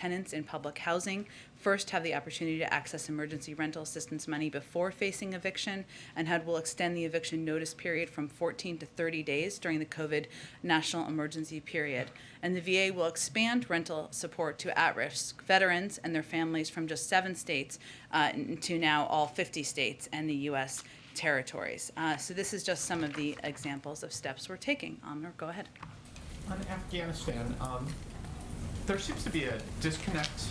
tenants in public housing first have the opportunity to access emergency rental assistance money before facing eviction, and HUD will extend the eviction notice period from 14 to 30 days during the COVID national emergency period. And the VA will expand rental support to at-risk veterans and their families from just 7 states to now all 50 states and the U.S. territories. So this is just some of the examples of steps we're taking. Amr, go ahead. On Afghanistan, there seems to be a disconnect.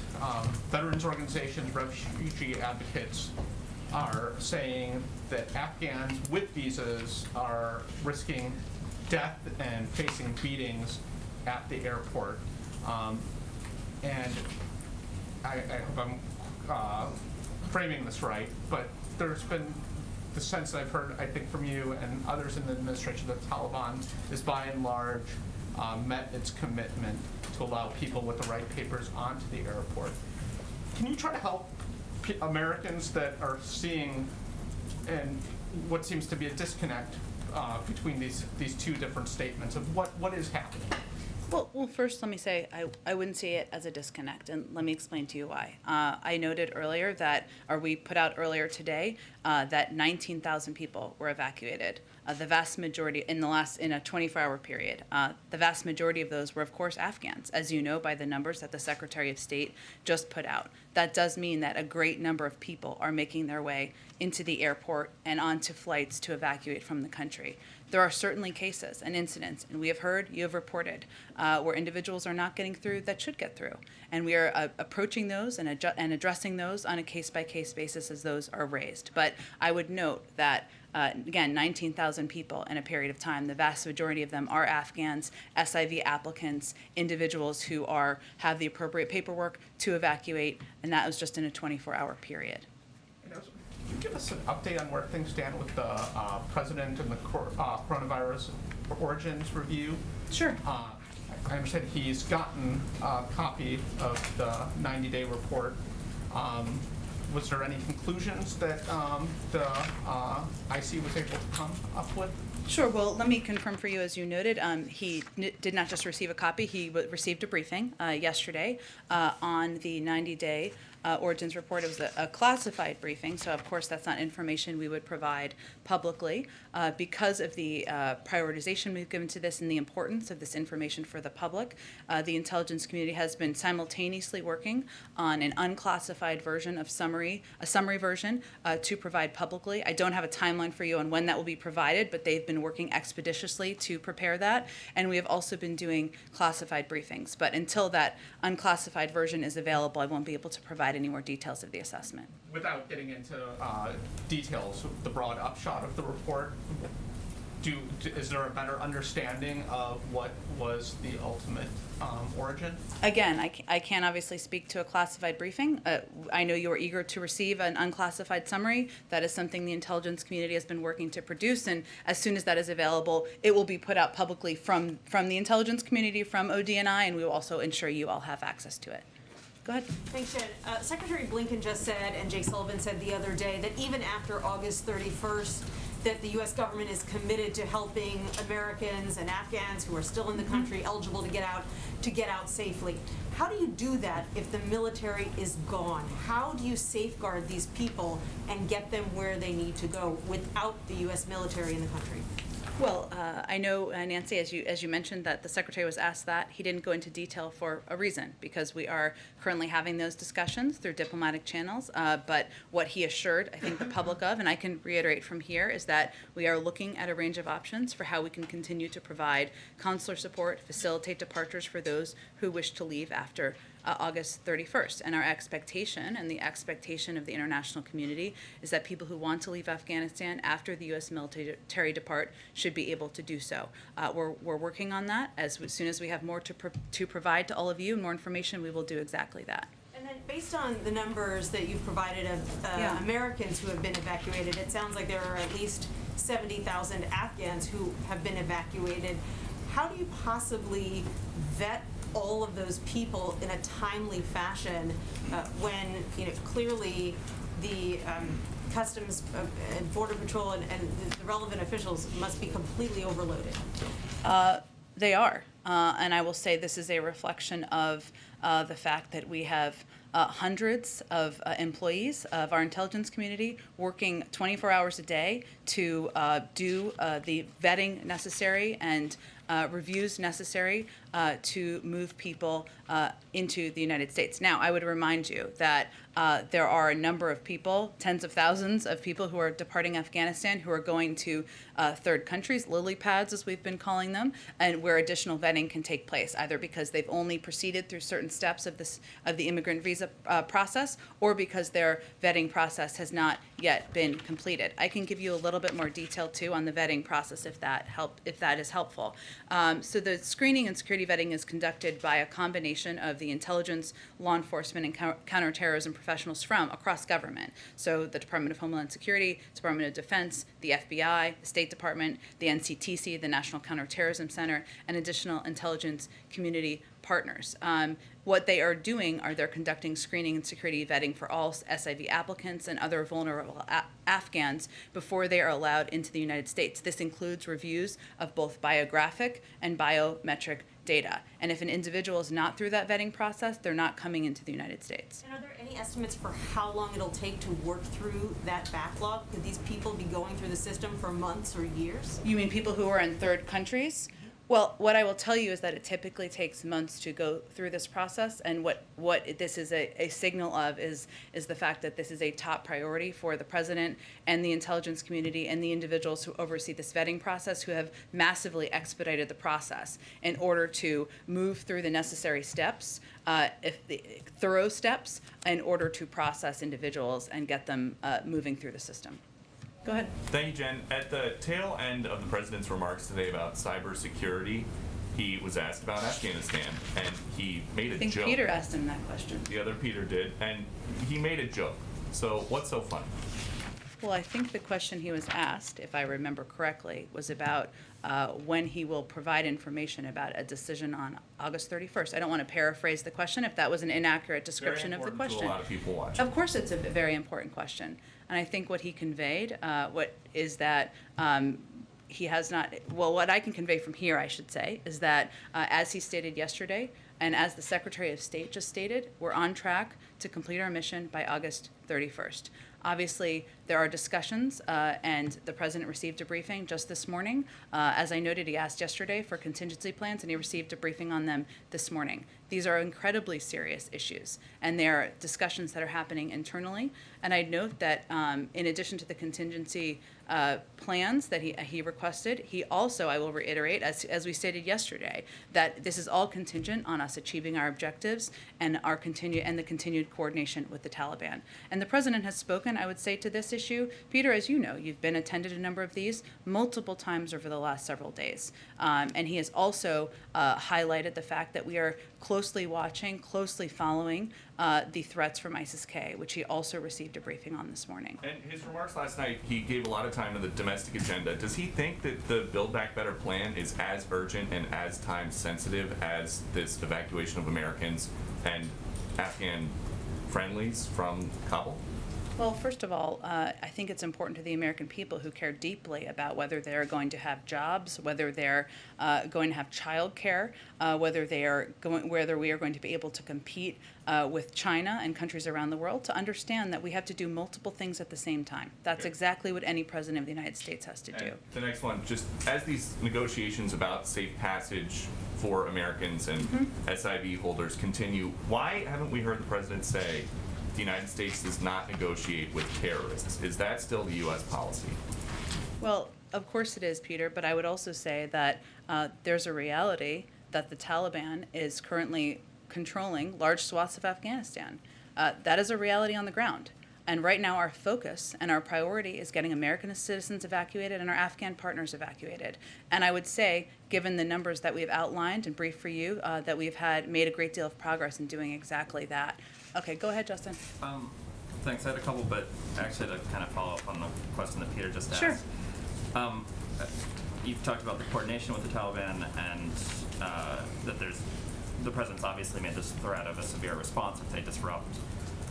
Veterans organizations, refugee advocates are saying that Afghans with visas are risking death and facing beatings at the airport. And I hope I'm framing this right, but there's been the sense I've heard, I think, from you and others in the administration that the Taliban is by and large met its commitment to allow people with the right papers onto the airport. Can you try to help Americans that are seeing and what seems to be a disconnect between these two different statements of what is happening? Well, first let me say I wouldn't see it as a disconnect, and let me explain to you why. I noted earlier that, or we put out earlier today, that 19,000 people were evacuated. The vast majority in a 24-hour period. The vast majority of those were, of course, Afghans, as you know by the numbers that the Secretary of State just put out. That does mean that a great number of people are making their way into the airport and onto flights to evacuate from the country. There are certainly cases and incidents, and we have heard, you have reported, where individuals are not getting through that should get through. And we are approaching those and addressing those on a case-by-case basis as those are raised. But I would note that, again, 19,000 people in a period of time, the vast majority of them are Afghans, SIV applicants, individuals who have the appropriate paperwork to evacuate, and that was just in a 24-hour period. Can you give us an update on where things stand with the president and the coronavirus origins review? Sure. I understand he's gotten a copy of the 90-day report. Was there any conclusions that the IC was able to come up with? Sure. Well, let me confirm for you, as you noted, he did not just receive a copy, he received a briefing yesterday on the 90-day origins report. It was a classified briefing, so of course that's not information we would provide publicly. Because of the prioritization we've given to this and the importance of this information for the public, the intelligence community has been simultaneously working on an unclassified version of a summary version to provide publicly. I don't have a timeline for you on when that will be provided, but they've been working expeditiously to prepare that, and we have also been doing classified briefings. But until that unclassified version is available, I won't be able to provide any more details of the assessment. Without getting into details, the broad upshot of the report, is there a better understanding of what was the ultimate origin? Again, I can't obviously speak to a classified briefing. I know you are eager to receive an unclassified summary. That is something the intelligence community has been working to produce, and as soon as that is available, it will be put out publicly from the intelligence community, from ODNI, and we will also ensure you all have access to it. Go ahead. Thanks, Jen. Secretary Blinken just said, and Jake Sullivan said the other day, that even after August 31st, that the U.S. government is committed to helping Americans and Afghans who are still in the country eligible to get out safely. How do you do that if the military is gone? How do you safeguard these people and get them where they need to go without the U.S. military in the country? Well, I know, Nancy, as you mentioned, that the Secretary was asked that. He didn't go into detail for a reason, because we are currently having those discussions through diplomatic channels. But what he assured, I think, the public of, and I can reiterate from here, is that we are looking at a range of options for how we can continue to provide consular support, facilitate departures for those who wish to leave after August 31st. And our expectation, and the expectation of the international community, is that people who want to leave Afghanistan after the U.S. military depart should be able to do so. We're working on that. As soon as we have more to provide to all of you, more information, we will do exactly that. And then based on the numbers that you've provided of Americans who have been evacuated, it sounds like there are at least 70,000 Afghans who have been evacuated. How do you possibly vet all of those people in a timely fashion when clearly the Customs and Border Patrol and the relevant officials must be completely overloaded? They are. And I will say this is a reflection of the fact that we have hundreds of employees of our intelligence community working 24 hours a day to do the vetting necessary and reviews necessary to move people into the United States. Now, I would remind you that there are a number of people, tens of thousands of people who are departing Afghanistan who are going to third countries, lily pads as we've been calling them, and where additional vetting can take place, either because they've only proceeded through certain steps of the immigrant visa process, or because their vetting process has not yet been completed. I can give you a little bit more detail too on the vetting process if that is helpful. So the screening and security vetting is conducted by a combination of the intelligence, law enforcement, and counterterrorism professionals from across government. So the Department of Homeland Security, Department of Defense, the FBI, the State Department, the NCTC, the National Counterterrorism Center, and additional intelligence community partners. What they are doing are they're conducting screening and security vetting for all SIV applicants and other vulnerable Afghans before they are allowed into the United States. This includes reviews of both biographic and biometric data. And if an individual is not through that vetting process, they're not coming into the United States. And are there any estimates for how long it'll take to work through that backlog? Could these people be going through the system for months or years? You mean people who are in third countries? Well, what I will tell you is that it typically takes months to go through this process, and what this is a signal of is the fact that this is a top priority for the president and the intelligence community and the individuals who oversee this vetting process, who have massively expedited the process in order to move through the necessary steps, thorough steps, in order to process individuals and get them moving through the system. Go ahead. Thank you, Jen. At the tail end of the president's remarks today about cybersecurity, he was asked about Afghanistan, and he made a joke. I think Peter asked him that question. The other Peter did, and he made a joke. So what's so funny? Well, I think the question he was asked, if I remember correctly, was about when he will provide information about a decision on August 31st. I don't want to paraphrase the question if that was an inaccurate description of the question. To a lot of people watching. Of course, it's a very important question. And I think what he conveyed is that he has not, well, what I can convey from here, I should say, is that as he stated yesterday, and as the Secretary of State just stated, we're on track to complete our mission by August 31st. Obviously, there are discussions, and the president received a briefing just this morning. As I noted, he asked yesterday for contingency plans, and he received a briefing on them this morning. These are incredibly serious issues, and they are discussions that are happening internally. And I'd note that in addition to the contingency plans that he requested, he also, I will reiterate, as we stated yesterday, that this is all contingent on us achieving our objectives and the continued coordination with the Taliban. And the president has spoken, I would say, to this issue. Peter, as you know, you've attended a number of these multiple times over the last several days. And he has also highlighted the fact that we are closely watching, closely following the threats from ISIS-K, which he also received a briefing on this morning. And his remarks last night, he gave a lot of time to the domestic agenda. Does he think that the Build Back Better plan is as urgent and as time sensitive as this evacuation of Americans and Afghan friendlies from Kabul? Well, first of all, I think it's important to the American people who care deeply about whether they're going to have jobs, whether they're going to have child care, whether we are going to be able to compete with China and countries around the world, to understand that we have to do multiple things at the same time. That's exactly what any president of the United States has to do. The next one, just as these negotiations about safe passage for Americans and SIV holders continue, why haven't we heard the president say the United States does not negotiate with terrorists? Is that still the U.S. policy? Well, of course it is, Peter, but I would also say that there's a reality that the Taliban is currently controlling large swaths of Afghanistan. That is a reality on the ground. And right now our focus and our priority is getting American citizens evacuated and our Afghan partners evacuated. And I would say, given the numbers that we've outlined and briefed for you, that we've made a great deal of progress in doing exactly that. Okay, go ahead, Justin. Thanks. I had a couple, but actually to kind of follow up on the question that Peter just asked. Sure. You've talked about the coordination with the Taliban and that the president's obviously made this threat of a severe response if they disrupt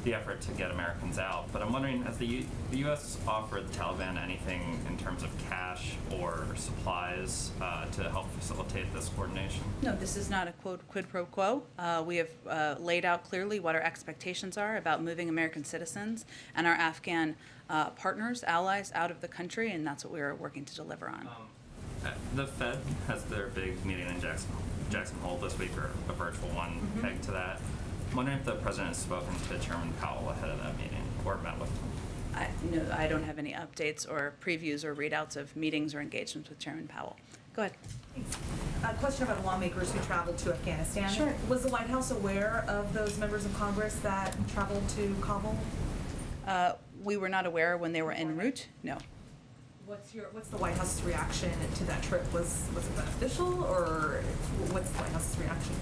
the effort to get Americans out. But I'm wondering, has the U.S. offered the Taliban anything in terms of cash or supplies to help facilitate this coordination? No, this is not a quid pro quo. We have laid out clearly what our expectations are about moving American citizens and our Afghan partners, allies out of the country, and that's what we are working to deliver on. The Fed has their big meeting in Jackson Hole this week, or a virtual one pegged to that. I'm wondering if the president has spoken to Chairman Powell ahead of that meeting or met with him. No, I don't have any updates or previews or readouts of meetings or engagements with Chairman Powell. Go ahead. A question about lawmakers who traveled to Afghanistan. Sure. Was the White House aware of those members of Congress that traveled to Kabul? We were not aware when they were en route. No. What's the White House's reaction to that trip? Was it beneficial, or what's the White House's reaction?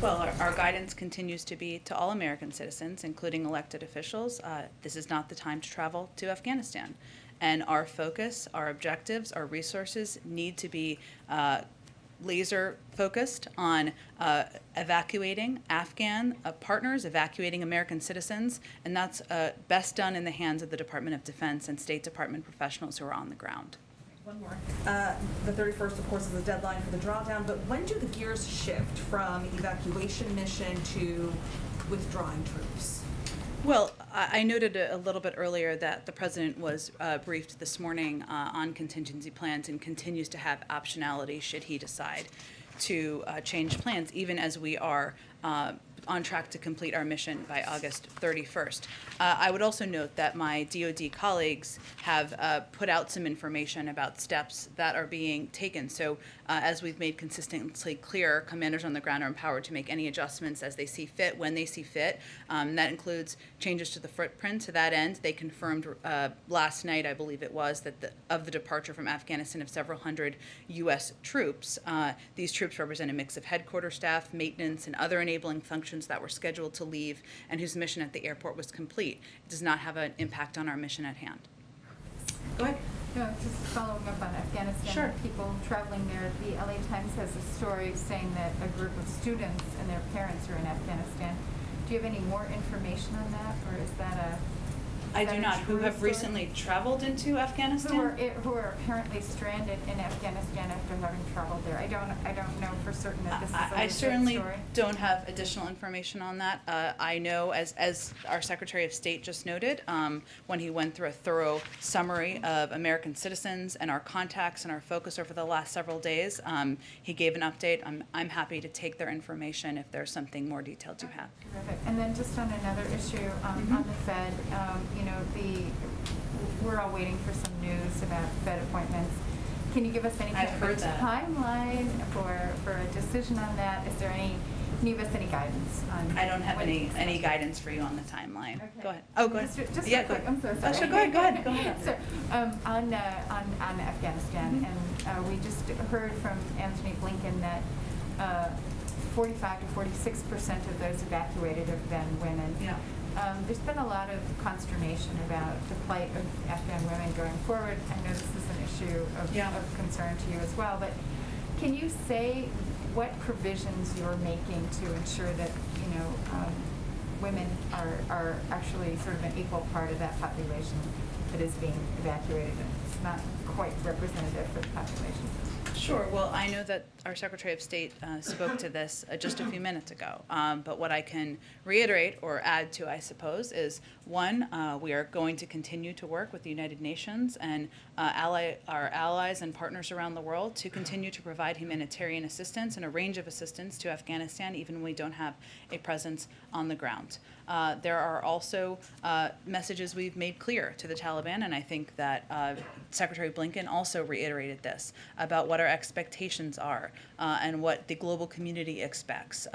Well, our guidance continues to be to all American citizens, including elected officials, this is not the time to travel to Afghanistan. And our focus, our objectives, our resources need to be laser focused on evacuating Afghan partners, evacuating American citizens, and that's best done in the hands of the Department of Defense and State Department professionals who are on the ground. One more. The 31st, of course, is the deadline for the drawdown, but when do the gears shift from evacuation mission to withdrawing troops? Well, I noted a little bit earlier that the president was briefed this morning on contingency plans and continues to have optionality should he decide to change plans, even as we are on track to complete our mission by August 31st. I would also note that my DoD colleagues have put out some information about steps that are being taken. So as we've made consistently clear, commanders on the ground are empowered to make any adjustments as they see fit, when they see fit. That includes changes to the footprint. To that end, they confirmed last night, I believe it was, that of the departure from Afghanistan of several hundred U.S. troops. These troops represent a mix of headquarters staff, maintenance, and other enabling functions that were scheduled to leave and whose mission at the airport was complete. It does not have an impact on our mission at hand. Go ahead. No, just following up on Afghanistan. Sure. People traveling there, the LA Times has a story saying that a group of students and their parents are in Afghanistan. Do you have any more information on that, or is that a... I do not. Who have recently traveled into Afghanistan? Who are apparently stranded in Afghanistan after having traveled there. I don't know for certain that this is a I legit certainly story. don't have additional information on that. I know, as our Secretary of State just noted, when he went through a thorough summary of American citizens and our contacts and our focus over the last several days, he gave an update. I'm happy to take their information if there's something more detailed you have. Terrific. And then just on another issue, on the Fed, you know, we're all waiting for some news about Fed appointments. Can you give us any kind I've of heard that. timeline for a decision on that? Is there any, can you give us any guidance on? I don't have what any guidance for you on the timeline. Okay. Go ahead. Oh, go ahead. Just yeah, real quick. go ahead. I'm so sorry. Oh, sure, go ahead. Go ahead. So, on Afghanistan, and we just heard from Anthony Blinken that 45 to 46% of those evacuated have been women. Yeah. There's been a lot of consternation about the plight of Afghan women going forward. I know this is an issue of concern to you as well, but can you say what provisions you're making to ensure that, you know, women are actually sort of an equal part of that population that is being evacuated, and it's not quite representative for the population? Sure. Well, I know that our Secretary of State spoke to this just a few minutes ago. But what I can reiterate or add to, I suppose, is one, we are going to continue to work with the United Nations and our allies and partners around the world to continue to provide humanitarian assistance and a range of assistance to Afghanistan, even when we don't have a presence on the ground. There are also messages we've made clear to the Taliban, and I think that Secretary Blinken also reiterated this, about what our expectations are and what the global community expects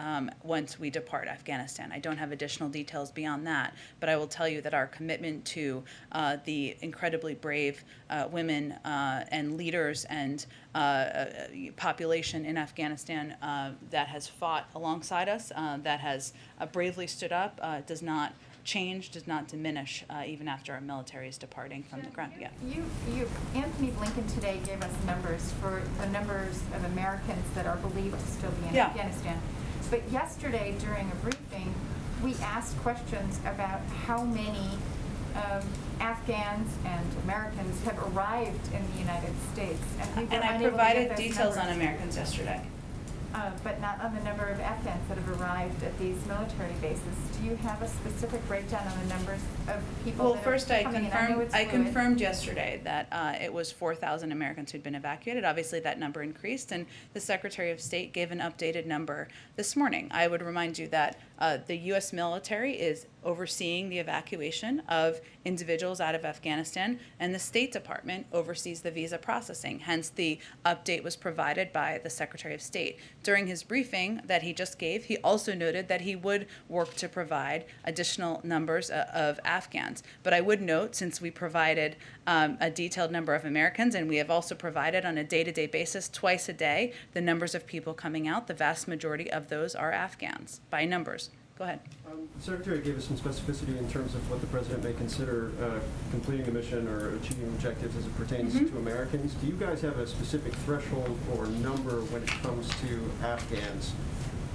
once we depart Afghanistan. I don't have additional details beyond that, but I will tell you that our commitment to the incredibly brave women and leaders and population in Afghanistan that has fought alongside us, that has bravely stood up, does not change, does not diminish, even after our military is departing from the ground. Yeah. Anthony Blinken today gave us numbers for the numbers of Americans that are believed to still be in Yeah. Afghanistan. But yesterday, during a briefing, we asked questions about how many Afghans and Americans have arrived in the United States, and we were And I unable to provided get those details on numbers. Americans yesterday. But not on the number of Afghans that have arrived at these military bases. Do you have a specific breakdown on the numbers of people Well, that first are I coming in? I know it's fluid. confirmed yesterday that it was 4,000 Americans who'd been evacuated. Obviously, that number increased, and the Secretary of State gave an updated number this morning. I would remind you that the U.S. military is overseeing the evacuation of individuals out of Afghanistan, and the State Department oversees the visa processing. Hence, the update was provided by the Secretary of State. During his briefing that he just gave, he also noted that he would work to provide additional numbers of Afghans. But I would note, since we provided a detailed number of Americans, and we have also provided on a day-to-day basis, twice a day, the numbers of people coming out, the vast majority of those are Afghans by numbers. Go ahead. The Secretary gave us some specificity in terms of what the President may consider completing the mission or achieving objectives as it pertains to Americans. Do you guys have a specific threshold or number when it comes to Afghans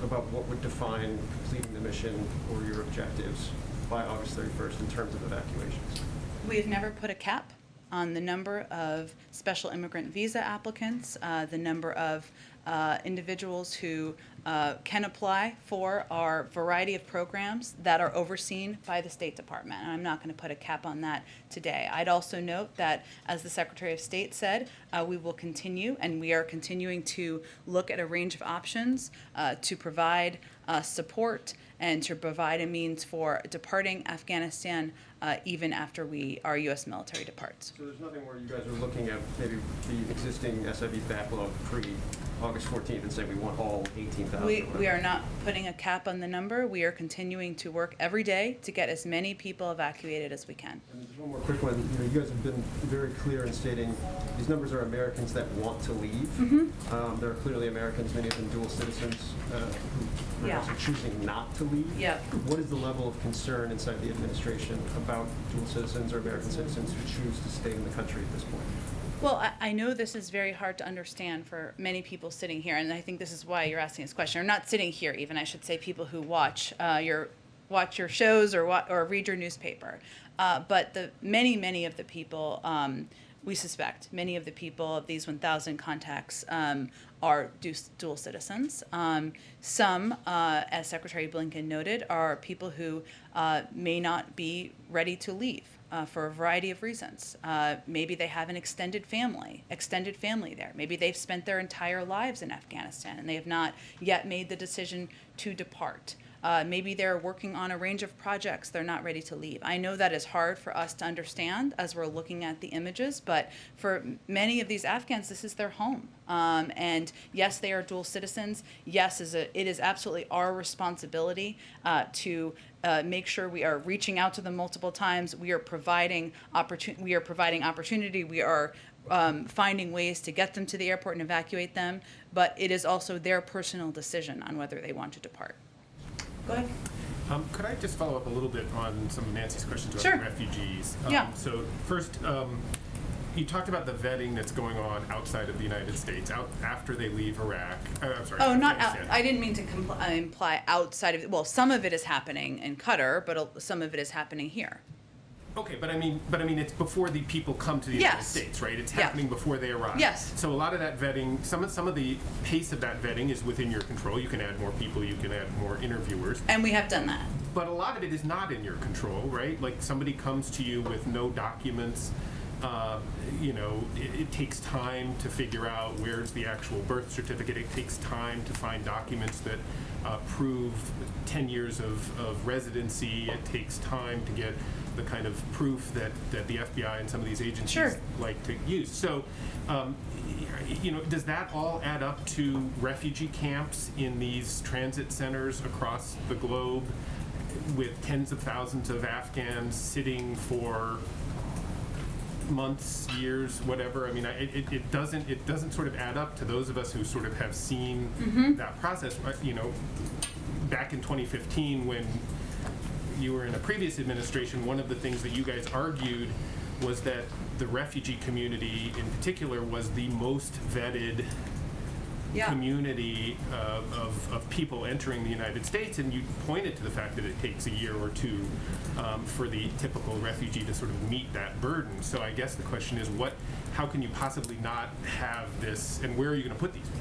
about what would define completing the mission or your objectives by August 31st in terms of evacuations? We've never put a cap on the number of special immigrant visa applicants, the number of individuals who can apply for our variety of programs that are overseen by the State Department. And I'm not going to put a cap on that today. I'd also note that, as the Secretary of State said, we will continue, and we are continuing to look at a range of options to provide support and to provide a means for departing Afghanistan even after our U.S. military departs. So there's nothing where you guys are looking at maybe the existing SIV backlog pre-August 14th and say we want all 18,000? We are not putting a cap on the number. We are continuing to work every day to get as many people evacuated as we can. And just one more quick one. You guys have been very clear in stating these numbers are Americans that want to leave. There are clearly Americans, many of them dual citizens, who are also choosing not to leave. Yeah. What is the level of concern inside the administration about dual citizens or American citizens who choose to stay in the country at this point? Well, I know this is very hard to understand for many people sitting here, and I think this is why you're asking this question. Or not sitting here, even, I should say, people who watch your shows or read your newspaper. But many of the people, we suspect, many of the people of these 1,000 contacts are dual citizens. Some, as Secretary Blinken noted, are people who may not be ready to leave. For a variety of reasons. Maybe they have an extended family there. Maybe they've spent their entire lives in Afghanistan and they have not yet made the decision to depart. Maybe they're working on a range of projects, they're not ready to leave. I know that is hard for us to understand as we're looking at the images, but for many of these Afghans, this is their home. And yes, they are dual citizens. Yes, it is absolutely our responsibility to make sure we are reaching out to them multiple times. We are providing opportunity. We are finding ways to get them to the airport and evacuate them. But it is also their personal decision on whether they want to depart. Go ahead. Could I just follow up a little bit on some of Nancy's questions about Sure. the refugees? Yeah. So first, you talked about the vetting that's going on outside of the United States, after they leave Iraq. I'm sorry. Oh, not out. Afghanistan. I didn't mean to imply outside of. Well, some of it is happening in Qatar, but some of it is happening here. Okay, but I mean, it's before the people come to the United Yes. States, right? It's Yeah. happening before they arrive. Yes. So a lot of that vetting, some of the pace of that vetting is within your control. You can add more people, you can add more interviewers. And we have done that. But a lot of it is not in your control, right? Like somebody comes to you with no documents. It takes time to figure out where's the actual birth certificate. It takes time to find documents that prove 10 years of residency. It takes time to get the kind of proof that the FBI and some of these agencies Sure. like to use. So, does that all add up to refugee camps in these transit centers across the globe with tens of thousands of Afghans sitting for months, years, whatever? I mean, it doesn't sort of add up to those of us who sort of have seen that process. Back in 2015, when you were in a previous administration, one of the things that you guys argued was that the refugee community in particular was the most vetted Yeah. community of people entering the United States, and you pointed to the fact that it takes a year or two for the typical refugee to sort of meet that burden. So I guess the question is, how can you possibly not have this, and where are you going to put these people?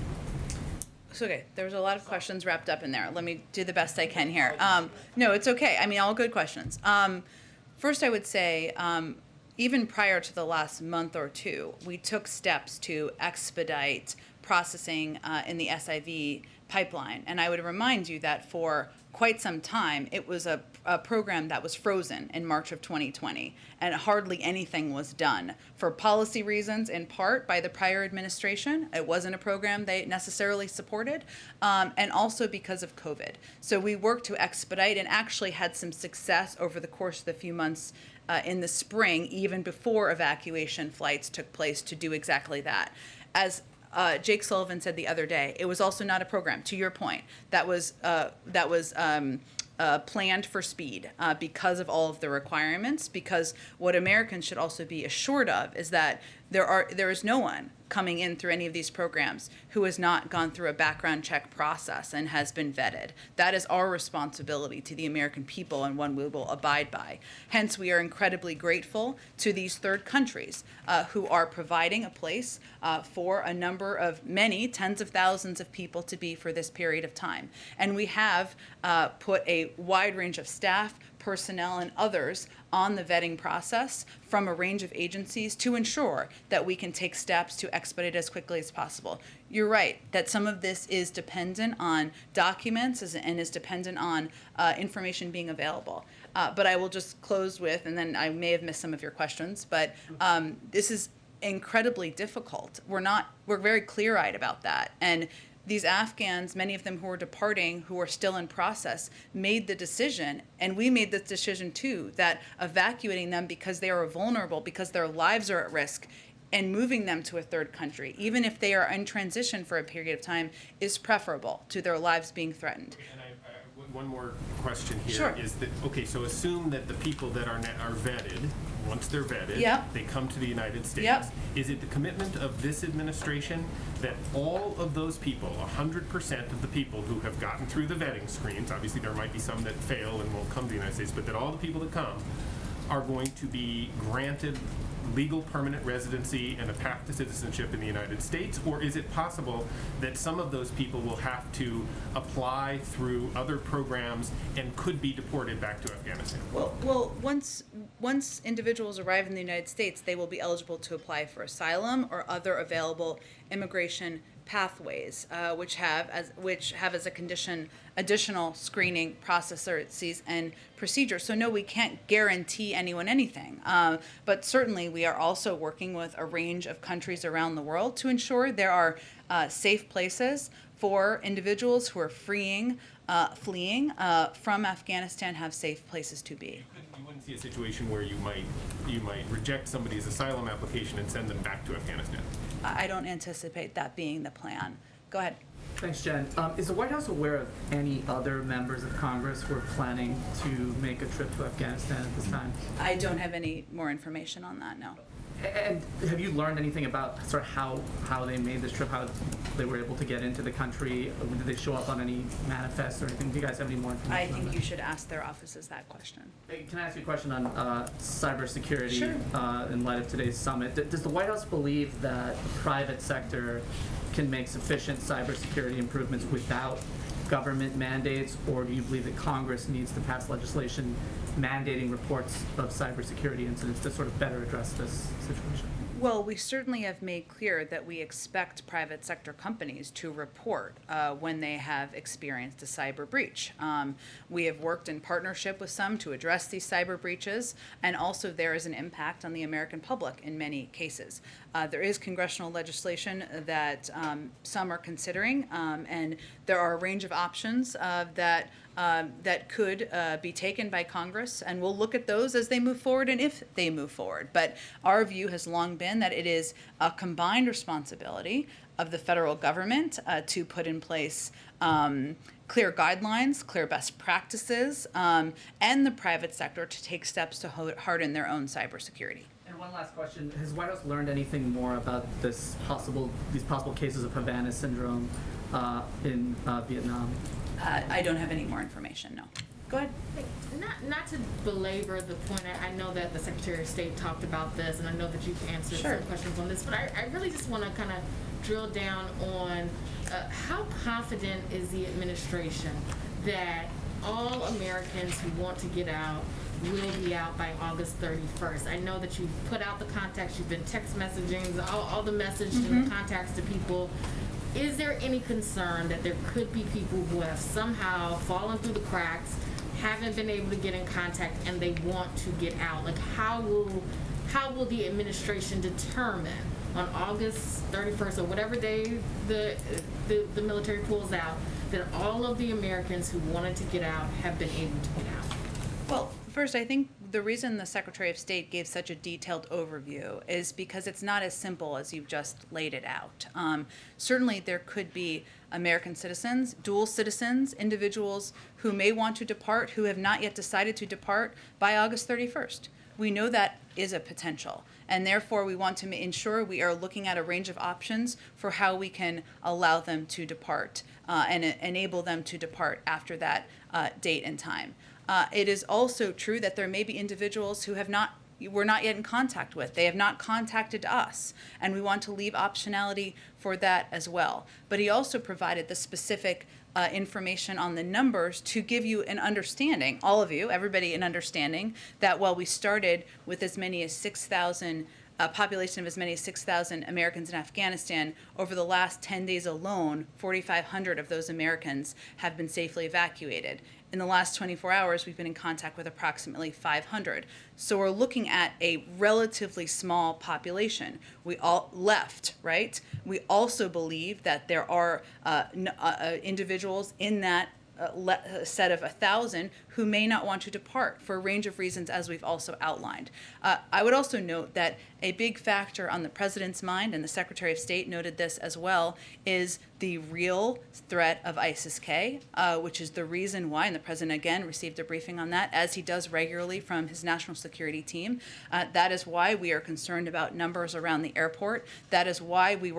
So, okay, there's a lot of questions wrapped up in there. Let me do the best I can here. No, it's okay. I mean, all good questions. First, I would say, even prior to the last month or two, we took steps to expedite processing in the SIV pipeline. And I would remind you that for quite some time, it was a program that was frozen in March of 2020, and hardly anything was done for policy reasons, in part by the prior administration. It wasn't a program they necessarily supported, and also because of COVID. So we worked to expedite and actually had some success over the course of the few months in the spring, even before evacuation flights took place, to do exactly that. As Jake Sullivan said the other day, it was also not a program, to your point, that was planned for speed because of all of the requirements. Because what Americans should also be assured of is that there is no one coming in through any of these programs who has not gone through a background check process and has been vetted. That is our responsibility to the American people, and one we will abide by. Hence, we are incredibly grateful to these third countries who are providing a place for a number of many tens of thousands of people to be for this period of time. And we have put a wide range of staff, personnel, and others on the vetting process from a range of agencies to ensure that we can take steps to expedite as quickly as possible. You're right that some of this is dependent on documents and is dependent on information being available. But I will just close with, and then I may have missed some of your questions, but this is incredibly difficult. We're very clear-eyed about that. And these Afghans, many of them who are departing, who are still in process, made the decision, and we made this decision too, that evacuating them because they are vulnerable, because their lives are at risk, and moving them to a third country, even if they are in transition for a period of time, is preferable to their lives being threatened. And one more question here Sure. is that, okay, so assume that the people that are vetted, once they're vetted, Yep. they come to the United States. Yep. Is it the commitment of this administration that all of those people, 100% of the people who have gotten through the vetting screens, obviously there might be some that fail and won't come to the United States, but that all the people that come are going to be granted legal permanent residency and a path to citizenship in the United States? Or is it possible that some of those people will have to apply through other programs and could be deported back to Afghanistan? Well, once individuals arrive in the United States, they will be eligible to apply for asylum or other available immigration pathways, which have as a condition additional screening processes and procedures. So no, we can't guarantee anyone anything. But certainly we are also working with a range of countries around the world to ensure there are safe places for individuals who are fleeing from Afghanistan, have safe places to be. You wouldn't see a situation where you might reject somebody's asylum application and send them back to Afghanistan? I don't anticipate that being the plan. Go ahead. Thanks, Jen. Is the White House aware of any other members of Congress who are planning to make a trip to Afghanistan at this time? I don't have any more information on that, no. And have you learned anything about sort of how they made this trip, how they were able to get into the country? Did they show up on any manifests or anything? Do you guys have any more information I on think that? you should ask their offices that question. Can I ask you a question on cybersecurity? Sure. In light of today's summit? Does the White House believe that the private sector can make sufficient cybersecurity improvements without government mandates, or do you believe that Congress needs to pass legislation mandating reports of cybersecurity incidents to sort of better address this situation? Well, we certainly have made clear that we expect private sector companies to report when they have experienced a cyber breach. We have worked in partnership with some to address these cyber breaches, and also there is an impact on the American public in many cases. There is congressional legislation that some are considering, and there are a range of options that could be taken by Congress, and we'll look at those as they move forward and if they move forward. But our view has long been that it is a combined responsibility of the federal government to put in place clear guidelines, clear best practices, and the private sector to take steps to harden their own cybersecurity. And one last question. Has White House learned anything more about these possible cases of Havana syndrome in Vietnam? I don't have any more information, no. Go ahead. Not to belabor the point, I know that the Secretary of State talked about this, and I know that you've answered Sure. some questions on this, but I really just want to kind of drill down on how confident is the administration that all Americans who want to get out will be out by August 31st. I know that you've put out the contacts, you've been text messaging, all the message and the contacts to people. Is there any concern that there could be people who have somehow fallen through the cracks, haven't been able to get in contact, and they want to get out? Like, how will the administration determine on August 31st or whatever day the military pulls out that all of the Americans who wanted to get out have been able to get out? Well, first, I think the reason the Secretary of State gave such a detailed overview is because it's not as simple as you've just laid it out. Certainly, there could be American citizens, dual citizens, individuals who may want to depart, who have not yet decided to depart by August 31st. We know that is a potential, and therefore we want to ensure we are looking at a range of options for how we can allow them to depart and enable them to depart after that date and time. It is also true that there may be individuals who we're not yet in contact with. They have not contacted us, and we want to leave optionality for that as well. But he also provided the specific information on the numbers to give you an understanding, all of you, everybody, an understanding that while we started with as many as 6,000 a population of as many as 6,000 Americans in Afghanistan, over the last 10 days alone, 4,500 of those Americans have been safely evacuated. In the last 24 hours, we've been in contact with approximately 500. So we're looking at a relatively small population. We all left, right? We also believe that there are individuals in that set of 1,000 who may not want to depart for a range of reasons, as we've also outlined. I would also note that a big factor on the president's mind, and the Secretary of State noted this as well, is the real threat of ISIS-K, which is the reason why, and the president again received a briefing on that, as he does regularly from his national security team. That is why we are concerned about numbers around the airport. That is why we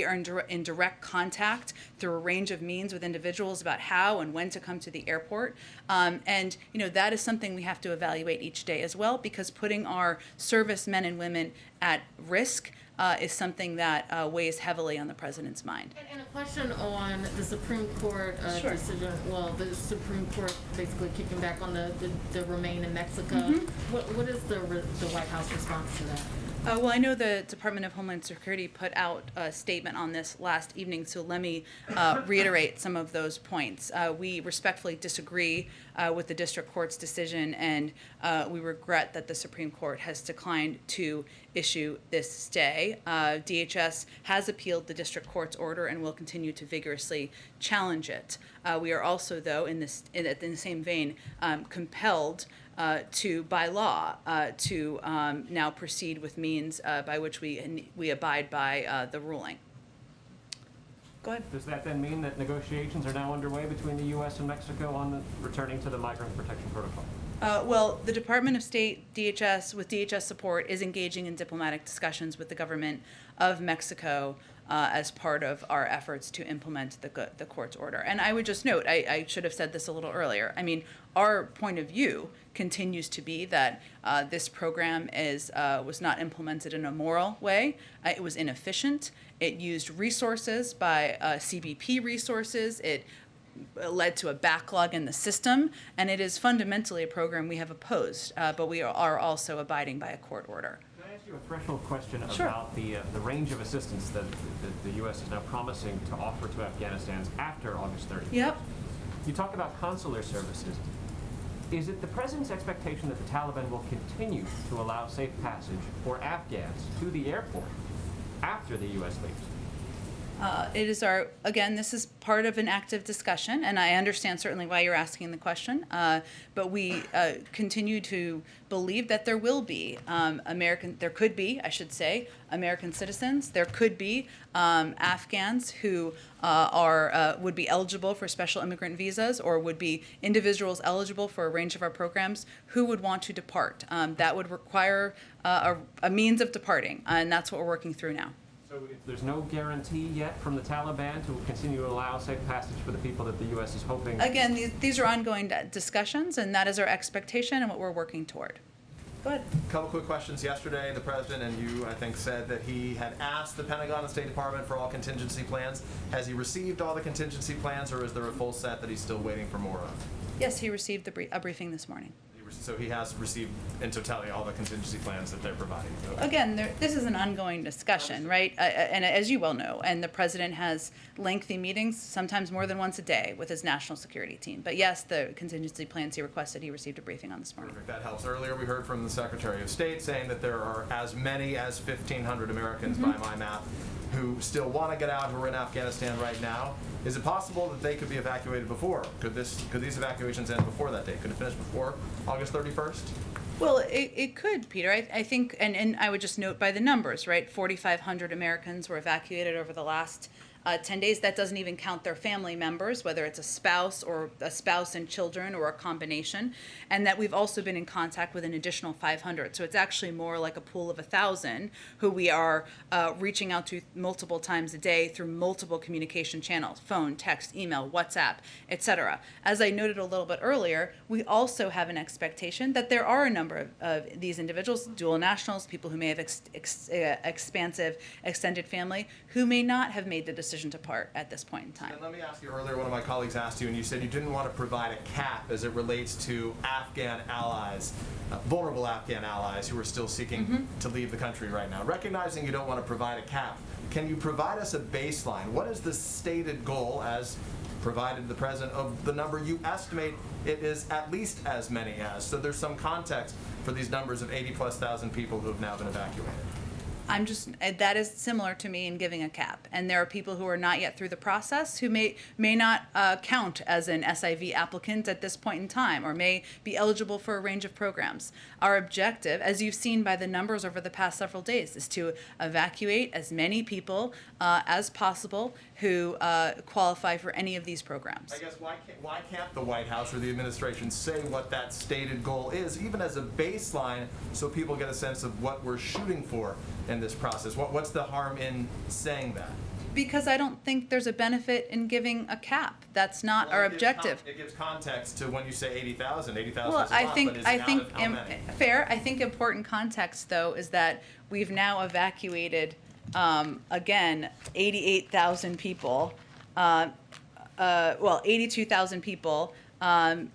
are in direct contact through a range of means with individuals about how and when to come to the airport. And that is something we have to evaluate each day as well, because putting our servicemen and women at risk is something that weighs heavily on the president's mind. And a question on the Supreme Court Sure. decision. Well, the Supreme Court basically kicking back on the remain in Mexico. What is the White House response to that? Well, I know the Department of Homeland Security put out a statement on this last evening, so let me reiterate some of those points. We respectfully disagree with the district court's decision, and we regret that the Supreme Court has declined to issue this stay. DHS has appealed the district court's order and will continue to vigorously challenge it. We are also, though, in the same vein, compelled by law to now proceed with means by which we abide by the ruling. Go ahead. Does that then mean that negotiations are now underway between the U.S. and Mexico on returning to the Migrant Protection Protocol? Well, the Department of State, DHS, with DHS support, is engaging in diplomatic discussions with the government of Mexico as part of our efforts to implement the court's order. And I would just note, I should have said this a little earlier, I mean, our point of view continues to be that this program was not implemented in a moral way. It was inefficient. It used resources by CBP resources. It led to a backlog in the system, and it is fundamentally a program we have opposed, but we are also abiding by a court order. Can I ask you a threshold question Sure. about the range of assistance that the U.S. is now promising to offer to Afghanistan after August 30th? Yep. You talk about consular services. Is it the president's expectation that the Taliban will continue to allow safe passage for Afghans to the airport after the U.S. leaves? It is our, again, this is part of an active discussion, and I understand certainly why you're asking the question, but we continue to believe that there will be there could be, I should say, American citizens. There could be Afghans who would be eligible for special immigrant visas, or would be individuals eligible for a range of our programs who would want to depart. That would require a means of departing, and that's what we're working through now. So if there's no guarantee yet from the Taliban to continue to allow safe passage for the people that the U.S. is hoping? Again, these are ongoing discussions, and that is our expectation and what we're working toward. Go ahead. A couple quick questions. Yesterday, the president and you, I think, said that he had asked the Pentagon and State Department for all contingency plans. Has he received all the contingency plans, or is there a full set that he's still waiting for more of? Yes, he received a briefing this morning. So he has received, in totality, all the contingency plans that they're providing? Okay. Again, this is an ongoing discussion, right? And as you well know, and the president has lengthy meetings, sometimes more than once a day, with his national security team. But yes, the contingency plans he requested, he received a briefing on this morning. Perfect. That helps. Earlier, we heard from the Secretary of State saying that there are as many as 1,500 Americans, by my math, who still want to get out, who are in Afghanistan right now. Is it possible that they could be evacuated before? Could these evacuations end before that date? Could it finish before August 31st? Well, it could, Peter. I think, and I would just note by the numbers, right? 4,500 Americans were evacuated over the last 10 days. That doesn't even count their family members, whether it's a spouse and children, or a combination. And that we've also been in contact with an additional 500. So it's actually more like a pool of 1,000 who we are reaching out to multiple times a day through multiple communication channels: phone, text, email, WhatsApp, etc. As I noted a little bit earlier, we also have an expectation that there are a number of these individuals, dual nationals, people who may have expansive extended family, who may not have made the decision to part at this point in time. And let me ask you, earlier one of my colleagues asked you, and you said you didn't want to provide a cap as it relates to Afghan allies, vulnerable Afghan allies who are still seeking to leave the country right now. Recognizing you don't want to provide a cap, can you provide us a baseline? What is the stated goal, as provided the president, of the number you estimate it is at least as many as? So there's some context for these numbers of 80,000+ people who have now been evacuated. That is similar to me in giving a cap. And there are people who are not yet through the process who may not count as an SIV applicant at this point in time, or may be eligible for a range of programs. Our objective, as you've seen by the numbers over the past several days, is to evacuate as many people as possible who qualify for any of these programs. I guess why can't the White House or the administration say what that stated goal is, even as a baseline, so people get a sense of what we're shooting for in this process? What's the harm in saying that? Because I don't think there's a benefit in giving a cap. That's not our objective. It gives context to when you say 80,000. 80,000 well, is a lot, but is it out of how many? Fair. I think important context, though, is that we've now evacuated, again, 88,000 people, 82,000 people on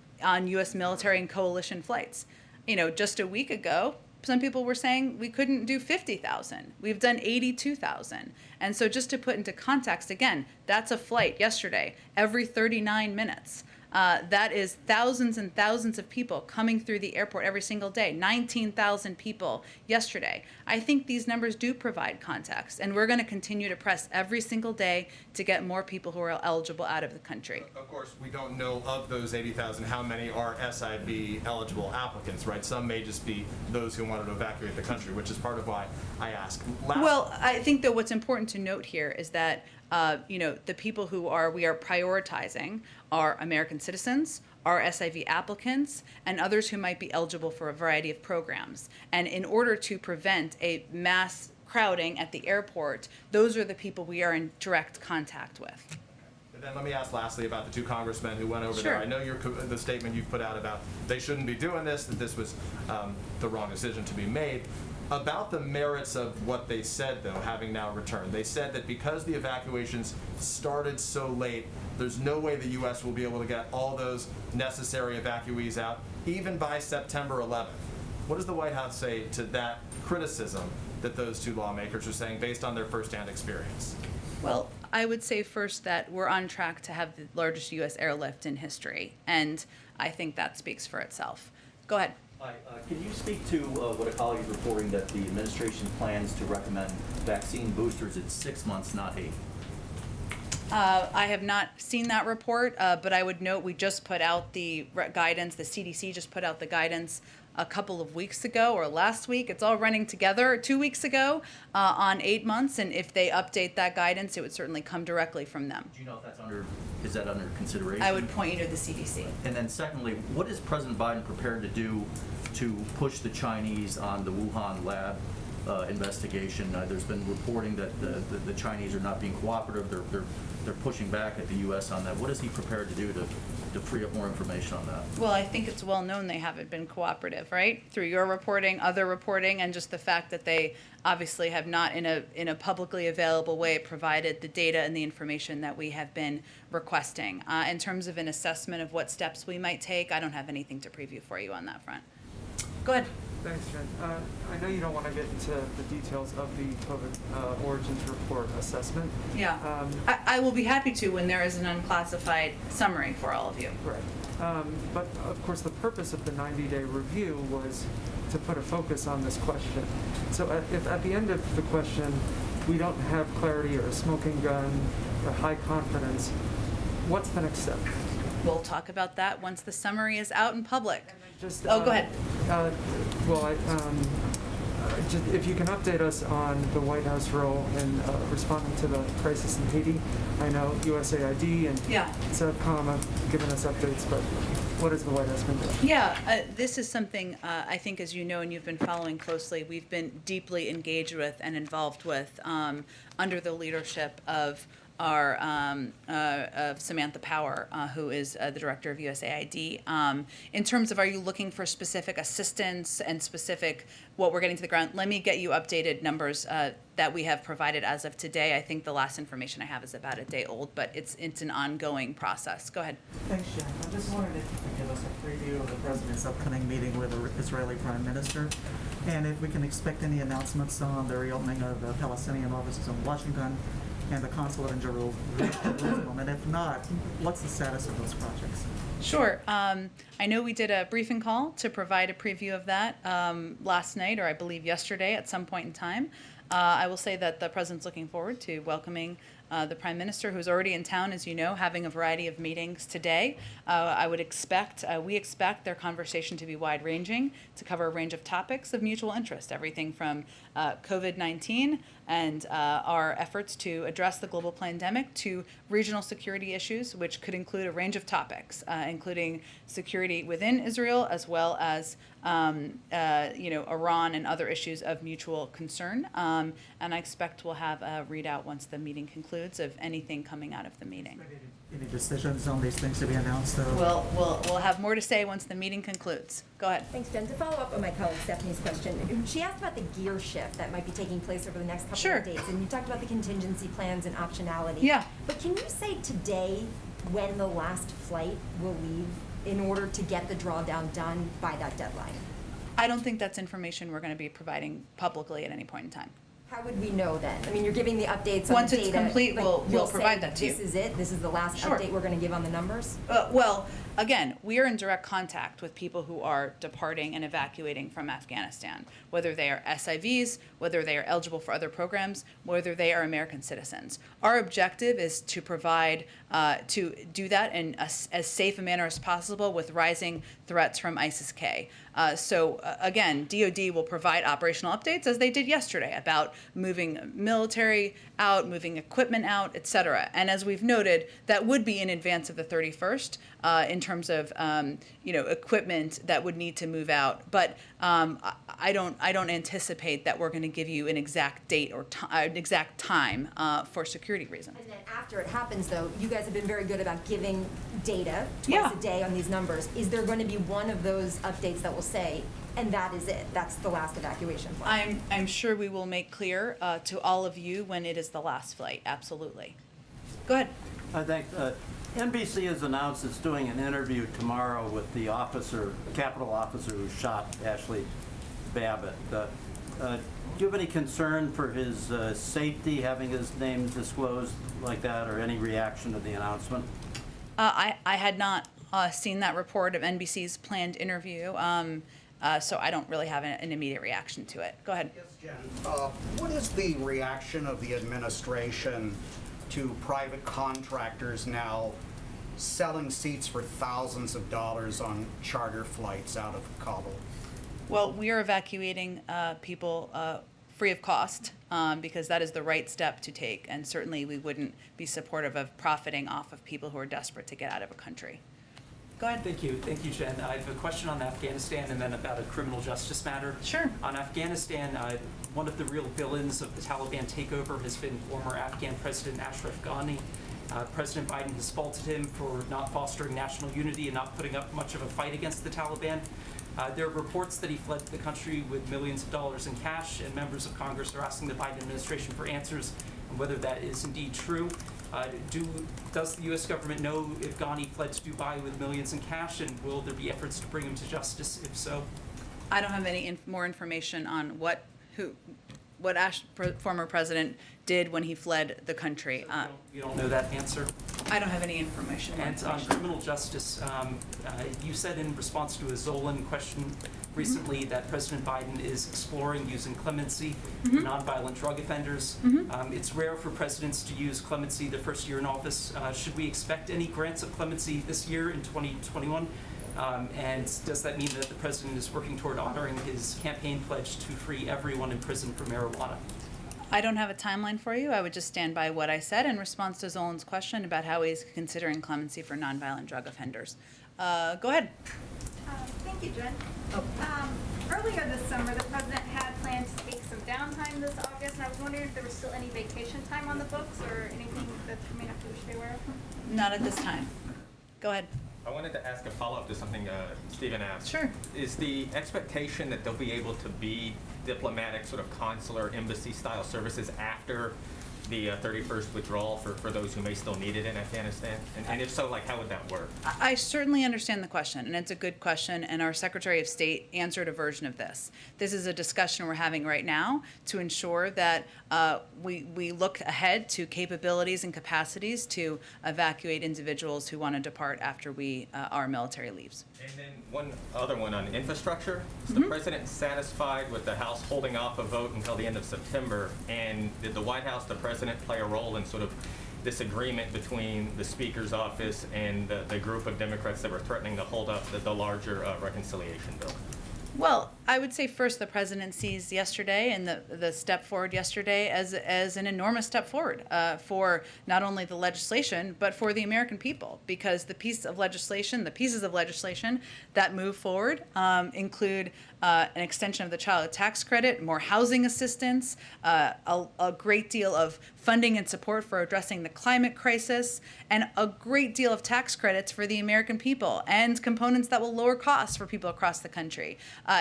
U.S. military and coalition flights. You know, just a week ago, some people were saying we couldn't do 50,000. We've done 82,000. And so just to put into context, again, that's a flight yesterday, every 39 minutes. That is thousands and thousands of people coming through the airport every single day, 19,000 people yesterday. I think these numbers do provide context, and we're going to continue to press every single day to get more people who are eligible out of the country. Of course, we don't know of those 80,000 how many are SIV eligible applicants, right? Some may just be those who wanted to evacuate the country, which is part of why I ask. Well, I think that what's important to note here is that the people who we are prioritizing are American citizens, are SIV applicants, and others who might be eligible for a variety of programs. And in order to prevent a mass crowding at the airport, those are the people we are in direct contact with. And then let me ask lastly about the two congressmen who went over there. I know the statement you've put out about they shouldn't be doing this, that this was the wrong decision to be made. About the merits of what they said, though, having now returned. They said that because the evacuations started so late, there's no way the U.S. will be able to get all those necessary evacuees out, even by September 11th. What does the White House say to that criticism that those two lawmakers are saying based on their firsthand experience? Well, I would say first that we're on track to have the largest U.S. airlift in history, and I think that speaks for itself. Go ahead. Hi, can you speak to what a colleague is reporting, that the administration plans to recommend vaccine boosters at 6 months, not 8? I have not seen that report, but I would note we just put out the guidance, the CDC just put out the guidance a couple of weeks ago or last week. It's all running together 2 weeks ago on 8 months, and if they update that guidance, it would certainly come directly from them. Do you know if that's is that under consideration? I would point you to the CDC. And then secondly, what is President Biden prepared to do to push the Chinese on the Wuhan lab investigation? There's been reporting that the Chinese are not being cooperative. They're pushing back at the U.S. on that. What is he prepared to do to free up more information on that? Well, I think it's well known they haven't been cooperative, right? Through your reporting, other reporting, and just the fact that they obviously have not, in a publicly available way, provided the data and the information that we have been requesting. In terms of an assessment of what steps we might take, I don't have anything to preview for you on that front. Go ahead. Thanks, Jen. I know you don't want to get into the details of the COVID origins report assessment. Yeah. I will be happy to when there is an unclassified summary for all of you. Right. But of course, the purpose of the 90-day review was to put a focus on this question. So if at the end of the question we don't have clarity or a smoking gun or high confidence, what's the next step? We'll talk about that once the summary is out in public. Just, go ahead. Just if you can update us on the White House role in responding to the crisis in Haiti. I know USAID and SEVCOM have given us updates, but what has the White House been doing? Yeah, this is something I think, as you know, and you've been following closely, we've been deeply engaged with and involved with under the leadership of our of Samantha Power, who is the director of USAID. In terms of, are you looking for specific assistance and specific what we're getting to the ground? Let me get you updated numbers that we have provided as of today. I think the last information I have is about a day old, but it's an ongoing process. Go ahead. Thanks, Jen. I just wondered if you could give us a preview of the President's upcoming meeting with the Israeli Prime Minister, and if we can expect any announcements on the reopening of the Palestinian offices in Washington and the consulate in Jerusalem, and if not, what's the status of those projects? Sure. I know we did a briefing call to provide a preview of that last night, or I believe yesterday at some point in time. I will say that the President's looking forward to welcoming the Prime Minister, who's already in town, as you know, having a variety of meetings today. We expect their conversation to be wide-ranging, to cover a range of topics of mutual interest, everything from COVID-19 and our efforts to address the global pandemic to regional security issues, which could include a range of topics, including security within Israel, as well as Iran and other issues of mutual concern. And I expect we'll have a readout once the meeting concludes of anything coming out of the meeting. Any decisions on these things to be announced? We'll have more to say once the meeting concludes. Go ahead. Thanks, Jen. To follow up on my colleague Stephanie's question, she asked about the gear shift that might be taking place over the next couple of days, and you talked about the contingency plans and optionality. Yeah. But can you say today when the last flight will leave in order to get the drawdown done by that deadline? I don't think that's information we're going to be providing publicly at any point in time. How would we know then? I mean, you're giving the updates on Once the data. it's complete, like, we'll you'll provide say, that to you. This is it? This is the last update we're going to give on the numbers? Well, again, we are in direct contact with people who are departing and evacuating from Afghanistan, whether they are SIVs, whether they are eligible for other programs, whether they are American citizens. Our objective is to provide, to do that in as safe a manner as possible with rising threats from ISIS-K. Again, DoD will provide operational updates, as they did yesterday, about moving military out, moving equipment out, et cetera. And as we've noted, that would be in advance of the 31st in terms of equipment that would need to move out. But I don't anticipate that we're going to give you an exact date or an exact time for security reasons. And then after it happens, though, you guys have been very good about giving data twice a day on these numbers. Is there going to be one of those updates that will say, and that is it, that's the last evacuation flight? I'm sure we will make clear to all of you when it is the last flight. Absolutely. Go ahead. I think NBC has announced it's doing an interview tomorrow with the Capitol officer who shot Ashley Babbitt. Do you have any concern for his safety, having his name disclosed like that, or any reaction to the announcement? I had not seen that report of NBC's planned interview, so I don't really have an immediate reaction to it. Go ahead. Yes, Jen. What is the reaction of the administration to private contractors now selling seats for thousands of dollars on charter flights out of Kabul? Well, we are evacuating people free of cost because that is the right step to take, and certainly we wouldn't be supportive of profiting off of people who are desperate to get out of a country. Go ahead. Thank you, Jen. I have a question on Afghanistan and then about a criminal justice matter. Sure. On Afghanistan, one of the real villains of the Taliban takeover has been former Afghan President Ashraf Ghani. President Biden has faulted him for not fostering national unity and not putting up much of a fight against the Taliban. There are reports that he fled the country with millions of dollars in cash, and members of Congress are asking the Biden administration for answers on whether that is indeed true. Does the U.S. government know if Ghani fled to Dubai with millions in cash, and will there be efforts to bring him to justice if so? I don't have any more information on what former president did when he fled the country. You don't know that answer? I don't have any information. And on criminal justice, you said in response to a Zolan question recently that President Biden is exploring using clemency for nonviolent drug offenders. It's rare for presidents to use clemency their first year in office. Should we expect any grants of clemency this year in 2021? And does that mean that the president is working toward honoring his campaign pledge to free everyone in prison for marijuana? I don't have a timeline for you. I would just stand by what I said in response to Zolan's question about how he's considering clemency for nonviolent drug offenders. Go ahead. Thank you, Jen. Earlier this summer, the president had planned to take some downtime this August, and I was wondering if there was still any vacation time on the books or anything that you may have to be aware of. Not at this time. Go ahead. I wanted to ask a follow-up to something Stephen asked. Sure. Is the expectation that they'll be able to be diplomatic, sort of consular, embassy-style services after the 31st withdrawal for those who may still need it in Afghanistan? And if so, like, how would that work? I certainly understand the question, and it's a good question, and our Secretary of State answered a version of this. This is a discussion we're having right now to ensure that we look ahead to capabilities and capacities to evacuate individuals who want to depart after our military leaves. And then one other one on infrastructure. Is the president satisfied with the House holding off a vote until the end of September? And did the White House, the president, play a role in sort of this agreement between the Speaker's office and the group of Democrats that were threatening to hold up the larger reconciliation bill? Well, I would say first the president sees yesterday and the step forward yesterday as an enormous step forward for not only the legislation, but for the American people, because the pieces of legislation that move forward include an extension of the child tax credit, more housing assistance, a great deal of funding and support for addressing the climate crisis, and a great deal of tax credits for the American people and components that will lower costs for people across the country.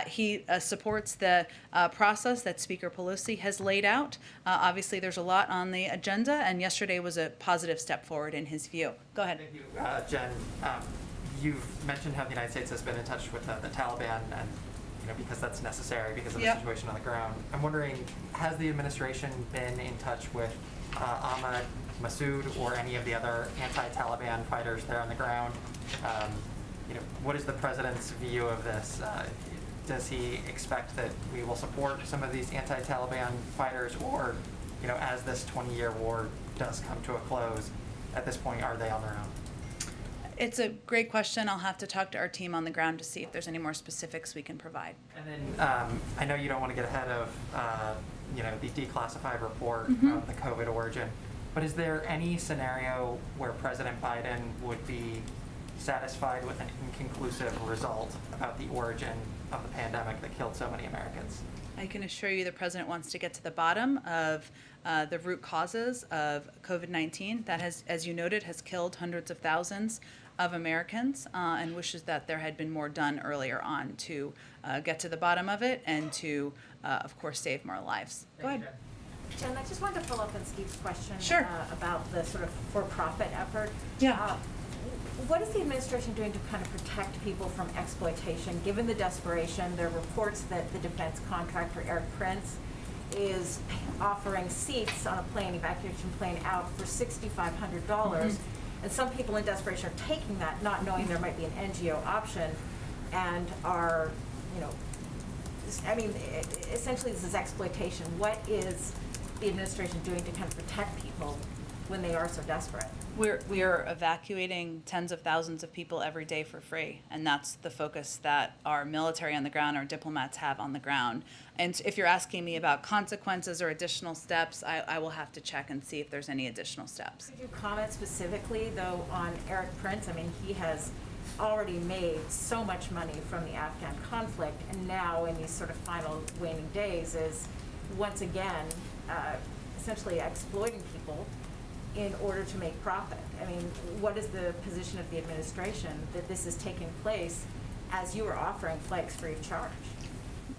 He supports the process that Speaker Pelosi has laid out. Obviously, there's a lot on the agenda, and yesterday was a positive step forward in his view. Go ahead. Thank you. Jen, you've mentioned how the United States has been in touch with the Taliban, and because that's necessary because of the situation on the ground. I'm wondering, has the administration been in touch with Ahmad Massoud or any of the other anti-Taliban fighters there on the ground? What is the president's view of this? Does he expect that we will support some of these anti-Taliban fighters, or, as this 20-year war does come to a close, at this point, are they on their own? It's a great question. I'll have to talk to our team on the ground to see if there's any more specifics we can provide. And then I know you don't want to get ahead of the declassified report of the COVID origin, but is there any scenario where President Biden would be satisfied with an inconclusive result about the origin of the pandemic that killed so many Americans? I can assure you the president wants to get to the bottom of the root causes of COVID-19 that has, as you noted, has killed hundreds of thousands of Americans, and wishes that there had been more done earlier on to get to the bottom of it and to, of course, save more lives. Go ahead. Jen, I just wanted to follow up on Steve's question about the sort of for-profit effort. Yeah. What is the administration doing to kind of protect people from exploitation? Given the desperation, there are reports that the defense contractor, Eric Prince, is offering seats on a plane, evacuation plane, out for $6,500. And some people in desperation are taking that, not knowing there might be an NGO option, and are, essentially this is exploitation. What is the administration doing to kind of protect people when they are so desperate. We are evacuating tens of thousands of people every day for free, and that's the focus that our military on the ground, our diplomats have on the ground. And if you're asking me about consequences or additional steps, I will have to check and see if there's any additional steps. Could you comment specifically, though, on Eric Prince? I mean, he has already made so much money from the Afghan conflict, and now in these sort of final waning days is once again essentially exploiting people in order to make profit. I mean, what is the position of the administration that this is taking place as you are offering flights free of charge?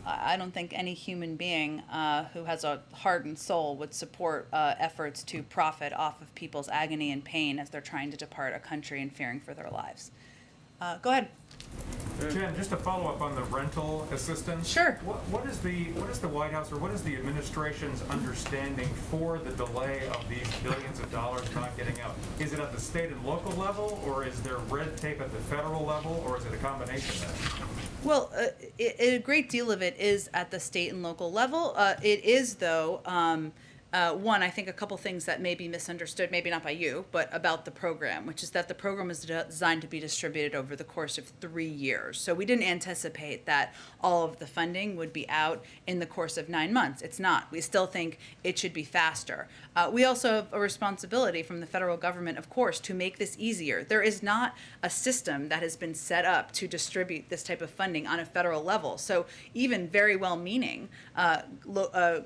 I don't think any human being who has a heart and soul would support efforts to profit off of people's agony and pain as they're trying to depart a country and fearing for their lives. Go ahead. Jen, just to follow up on the rental assistance. Sure. What is the White House, or what is the administration's understanding for the delay of these billions of dollars not getting out? Is it at the state and local level, or is there red tape at the federal level, or is it a combination of that? Well, a great deal of it is at the state and local level. It is, though, one, I think a couple things that may be misunderstood, maybe not by you, but about the program, which is that the program is designed to be distributed over the course of 3 years. So we didn't anticipate that all of the funding would be out in the course of 9 months. It's not. We still think it should be faster. We also have a responsibility from the federal government, of course, to make this easier. There is not a system that has been set up to distribute this type of funding on a federal level. So even very well-meaning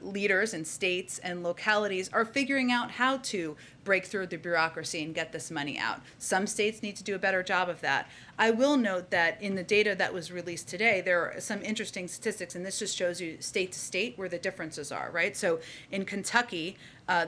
leaders in states and localities are figuring out how to break through the bureaucracy and get this money out. Some states need to do a better job of that. I will note that in the data that was released today, there are some interesting statistics, and this just shows you state to state where the differences are, right? So in Kentucky,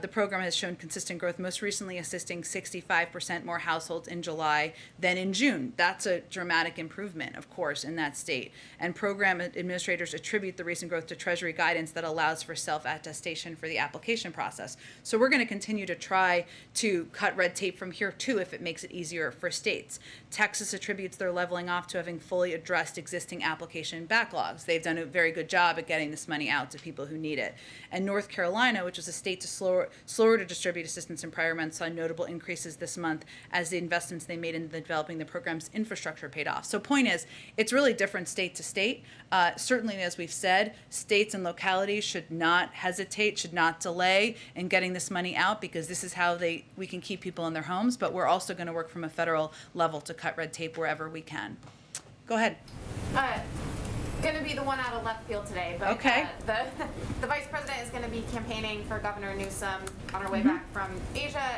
the program has shown consistent growth, most recently assisting 65% more households in July than in June. That's a dramatic improvement, of course, in that state. And program administrators attribute the recent growth to Treasury guidance that allows for self-attestation for the application process. So we're going to continue to try to cut red tape from here, too, if it makes it easier for states. Texas attributes their leveling off to having fully addressed existing application backlogs. They've done a very good job at getting this money out to people who need it. And North Carolina, which was a state slower to distribute assistance in prior months, saw notable increases this month as the investments they made in developing the program's infrastructure paid off. So point is, it's really different state to state. Certainly, as we've said, states and localities should not hesitate, should not delay in getting this money out, because this is how we can keep people in their homes, but we're also going to work from a federal level to cut red tape wherever we can. Go ahead. Going to be the one out of left field today, but okay. The vice president is going to be campaigning for Governor Newsom on her way back from Asia.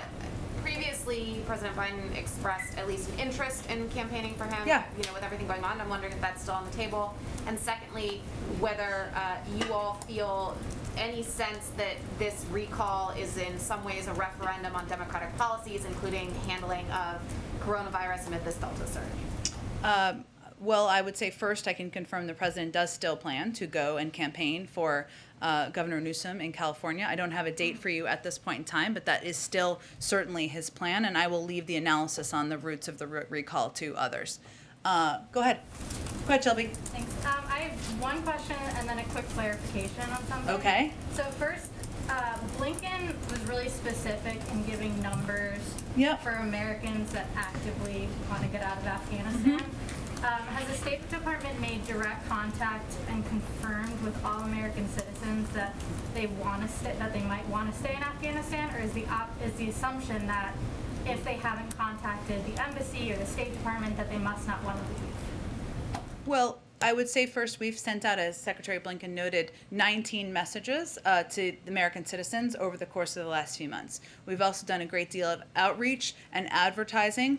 Previously, President Biden expressed at least an interest in campaigning for him. Yeah. You know, with everything going on, I'm wondering if that's still on the table. And secondly, whether you all feel any sense that this recall is in some ways a referendum on Democratic policies, including handling of coronavirus amid this Delta surge. Well, I would say first I can confirm the president does still plan to go and campaign for Governor Newsom in California. I don't have a date for you at this point in time, but that is still certainly his plan, and I will leave the analysis on the roots of the recall to others. Go ahead. Go ahead, Shelby. Thanks. I have one question and then a quick clarification on something. Okay. So first, Blinken was really specific in giving numbers for Americans that actively want to get out of Afghanistan. Has the State Department made direct contact and confirmed with all American citizens that they want to stay, that they might want to stay in Afghanistan, or is the assumption that if they haven't contacted the embassy or the State Department that they must not want to leave? Well, I would say first we've sent out, as Secretary Blinken noted, 19 messages to American citizens over the course of the last few months. We've also done a great deal of outreach and advertising,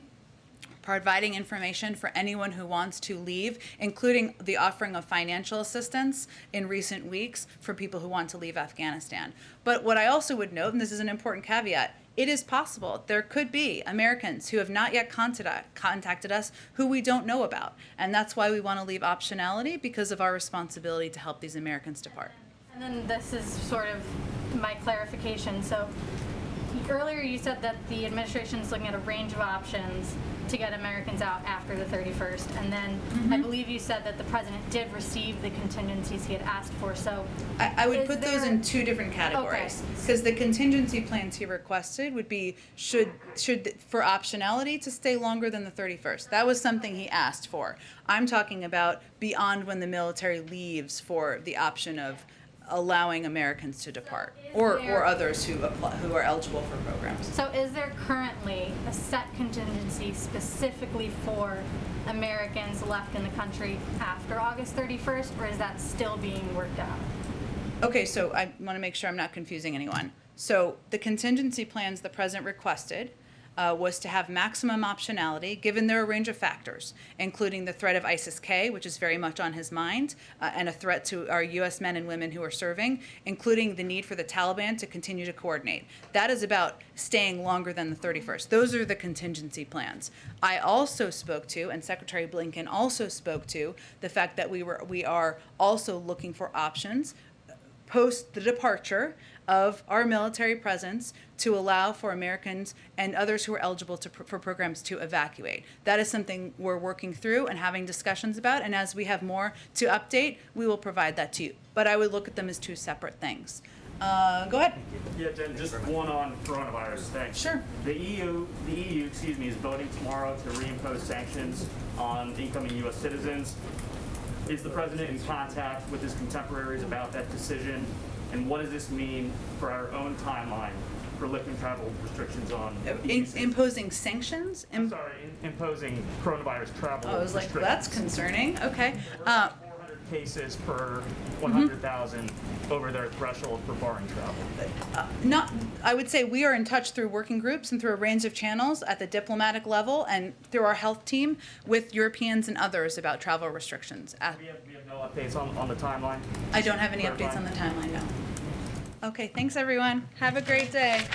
providing information for anyone who wants to leave, including the offering of financial assistance in recent weeks for people who want to leave Afghanistan. But what I also would note, and this is an important caveat, it is possible there could be Americans who have not yet contacted us who we don't know about. And that's why we want to leave optionality, because of our responsibility to help these Americans depart. And then this is sort of my clarification. So earlier you said that the administration is looking at a range of options to get Americans out after the 31st, and then I believe you said that the president did receive the contingencies he had asked for. So I would put those in two different categories, because the contingency plans he requested would be should for optionality to stay longer than the 31st. That was something he asked for. I'm talking about beyond when the military leaves, for the option of allowing Americans to depart, or others who apply, who are eligible for programs. So is there currently a set contingency specifically for Americans left in the country after August 31st, or is that still being worked out? Okay, so I want to make sure I'm not confusing anyone. So the contingency plans the president requested was to have maximum optionality given there are a range of factors, including the threat of ISIS-K, which is very much on his mind, and a threat to our U.S. men and women who are serving, including the need for the Taliban to continue to coordinate. That is about staying longer than the 31st. Those are the contingency plans. I also spoke to, and Secretary Blinken also spoke to, the fact that we are also looking for options post the departure of our military presence to allow for Americans and others who are eligible for programs to evacuate. That is something we're working through and having discussions about, and as we have more to update, we will provide that to you. But I would look at them as two separate things. Go ahead. Yeah, Jen, just one on coronavirus. Thanks. Sure. The EU, is voting tomorrow to reimpose sanctions on incoming U.S. citizens. Is the president in contact with his contemporaries about that decision? And what does this mean for our own timeline for lifting travel restrictions on imposing sanctions? I'm sorry, imposing coronavirus travel I was like, well, that's concerning. Okay. 400 cases per 100,000 over their threshold for foreign travel. I would say we are in touch through working groups and through a range of channels at the diplomatic level and through our health team with Europeans and others about travel restrictions. We have no updates on the timeline? I don't have any updates on the timeline, no. Okay, thanks everyone. Have a great day.